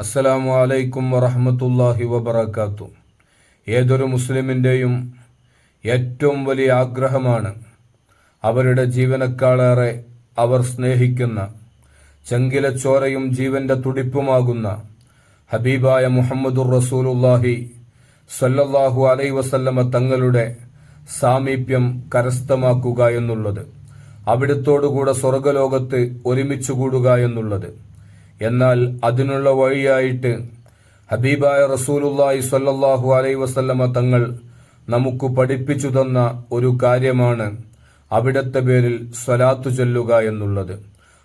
അസ്സലാമു അലൈക്കും വറഹ്മത്തുള്ളാഹി വബറകാത്തു. ഏതൊരു മുസ്ലിമിൻ്റെയും ഏറ്റവും വലിയ ആഗ്രഹമാണ് അവരുടെ ജീവനേക്കാളേറെ അവർ സ്നേഹിക്കുന്ന ചങ്കിലച്ചോരയും ജീവന്റെ തുടിപ്പുമാകുന്ന ഹബീബായ മുഹമ്മദുർ റസൂലുള്ളാഹി സ്വല്ലല്ലാഹു അലൈഹി വസല്ലമ തങ്ങളുടെ സാമീപ്യം കരസ്ഥമാക്കുക എന്നുള്ളത്, അവിടുത്തോടുകൂടെ സ്വർഗലോകത്ത് ഒരുമിച്ച് കൂടുക എന്നുള്ളത്. എന്നാൽ അതിനുള്ള വഴിയായിട്ട് ഹബീബായ റസൂലുള്ളാഹി സ്വല്ലല്ലാഹു അലൈഹി വസല്ലമ തങ്ങൾ നമുക്ക് പഠിപ്പിച്ചു തന്ന ഒരു കാര്യമാണ് അവിടത്തെ പേരിൽ സ്വലാത്തു ചൊല്ലുക എന്നുള്ളത്.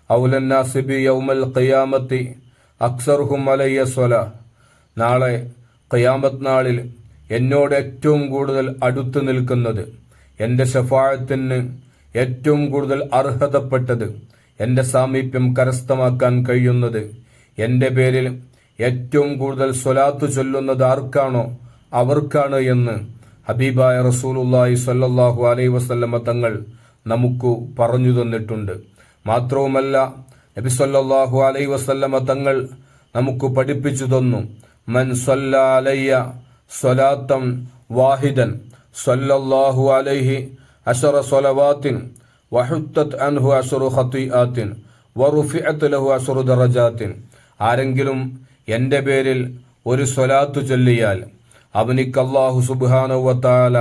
ഔലന്നാസി ബി യൗമൽ ഖിയാമത്തി അക്സറുഹും അലയ്യ സ്വലാ. നാളെ ഖിയാമത്ത് നാളിൽ എന്നോട് ഏറ്റവും കൂടുതൽ അടുത്തു നിൽക്കുന്നത്, എൻ്റെ ശഫാഅത്തിന് ഏറ്റവും കൂടുതൽ അർഹതപ്പെട്ടത്, എൻ്റെ സാമീപ്യം കരസ്ഥമാക്കാൻ കഴിയുന്നത്, എൻ്റെ പേരിൽ ഏറ്റവും കൂടുതൽ സ്വലാത്തു ചൊല്ലുന്നത് ആർക്കാണോ അവർക്കാണ് എന്ന് ഹബീബായ റസൂലുള്ളാഹി സ്വല്ലല്ലാഹു അലൈഹി വസല്ലമ തങ്ങൾ നമുക്ക് പറഞ്ഞു തന്നിട്ടുണ്ട്. മാത്രവുമല്ല, നബി സ്വല്ലല്ലാഹു അലൈഹി വസല്ലമ തങ്ങൾ നമുക്ക് പഠിപ്പിച്ചു തന്നു, മൻ സ്വല്ല അലയ്യ സ്വലാത്തൻ വാഹിദൻ സ്വല്ലല്ലാഹു അലൈഹി അശറ സ്വലവാത്തിൻ വഹുത്തത് അൻഹു അശറു ഖതിആത്തിൻ വറുഫിഅത് ലഹു അശറു ദറജാത്തിൻ. ആരെങ്കിലും എൻ്റെ പേരിൽ ഒരു സ്വലാത്തു ചൊല്ലിയാൽ അവനിക്ക് അല്ലാഹു സുബ്ഹാനഹു വ തആല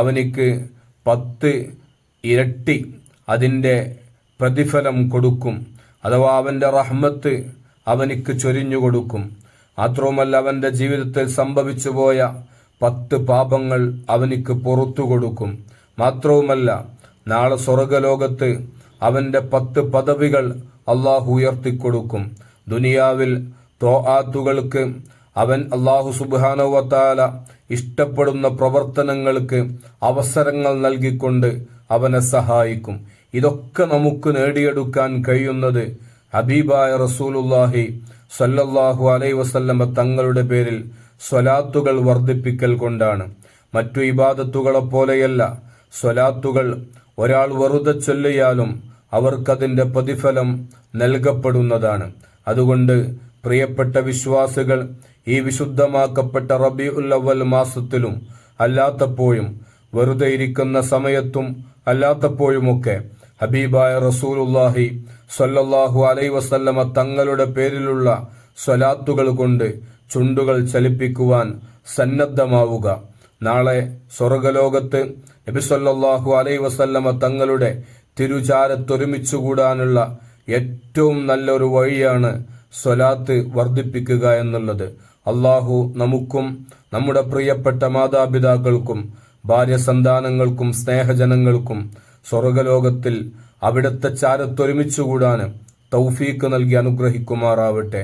അവനിക്ക് 10 ഇരട്ടി അതിൻ്റെ പ്രതിഫലം കൊടുക്കും. അഥവാ അവൻ്റെ റഹ്മത്ത് അവനിക്ക് ചൊരിഞ്ഞു കൊടുക്കും. മാത്രവുമല്ല, അവൻ്റെ ജീവിതത്തിൽ സംഭവിച്ചു പോയ 10 പാപങ്ങൾ അവനിക്ക് പുറത്തു കൊടുക്കും. മാത്രവുമല്ല, നാളെ സ്വർഗലോകത്ത് അവൻ്റെ 10 പദവികൾ അള്ളാഹു ഉയർത്തിക്കൊടുക്കും. ദുനിയാവിൽ ത്വാഅത്തുകൾക്ക് അവൻ അള്ളാഹു സുബ്ഹാനഹു വ തആല ഇഷ്ടപ്പെടുന്ന പ്രവർത്തനങ്ങൾക്ക് അവസരങ്ങൾ നൽകിക്കൊണ്ട് അവനെ സഹായിക്കും. ഇതൊക്കെ നമുക്ക് നേടിയെടുക്കാൻ കഴിയുന്നത് ഹബീബായ റസൂലുള്ളാഹി സ്വല്ലല്ലാഹു അലൈഹി വസല്ലമ തങ്ങളുടെ പേരിൽ സ്വലാത്തുകൾ വർദ്ധിപ്പിക്കൽ കൊണ്ടാണ്. മറ്റു ഇബാദത്തുകളെ പോലെയല്ല. സ്വലാത്തുകൾ ഒരാൾ വെറുതെ ചൊല്ലിയാലും അവർക്കതിൻ്റെ പ്രതിഫലം നൽകപ്പെടുന്നതാണ്. അതുകൊണ്ട് പ്രിയപ്പെട്ട വിശ്വാസികൾ, ഈ വിശുദ്ധമാക്കപ്പെട്ട റബീഉൽ അവ്വൽ മാസത്തിലും അല്ലാത്തപ്പോഴും, വെറുതെ ഇരിക്കുന്ന സമയത്തും അല്ലാത്തപ്പോഴുമൊക്കെ ഹബീബായ റസൂലുള്ളാഹി സ്വല്ലല്ലാഹു അലൈഹി വസല്ലമ തങ്ങളുടെ പേരിലുള്ള സ്വലാത്തുകൾ കൊണ്ട് ചുണ്ടുകൾ ചലിപ്പിക്കുവാൻ സന്നദ്ധമാവുക. നാളെ സ്വർഗലോകത്ത് നബി സല്ലല്ലാഹു അലൈഹി വസല്ലമ തങ്ങളുടെ തിരുചാരത്തൊരുമിച്ചുകൂടാനുള്ള ഏറ്റവും നല്ലൊരു വഴിയാണ് സ്വലാത്ത് വർദ്ധിപ്പിക്കുക എന്നുള്ളത്. അള്ളാഹു നമുക്കും നമ്മുടെ പ്രിയപ്പെട്ട മാതാപിതാക്കൾക്കും ഭാര്യ സന്താനങ്ങൾക്കും സ്നേഹജനങ്ങൾക്കും സ്വർഗലോകത്തിൽ അവിടുത്തെ ചാരത്തൊരുമിച്ചുകൂടാൻ തൗഫീക്ക് നൽകി അനുഗ്രഹിക്കുമാറാവട്ടെ.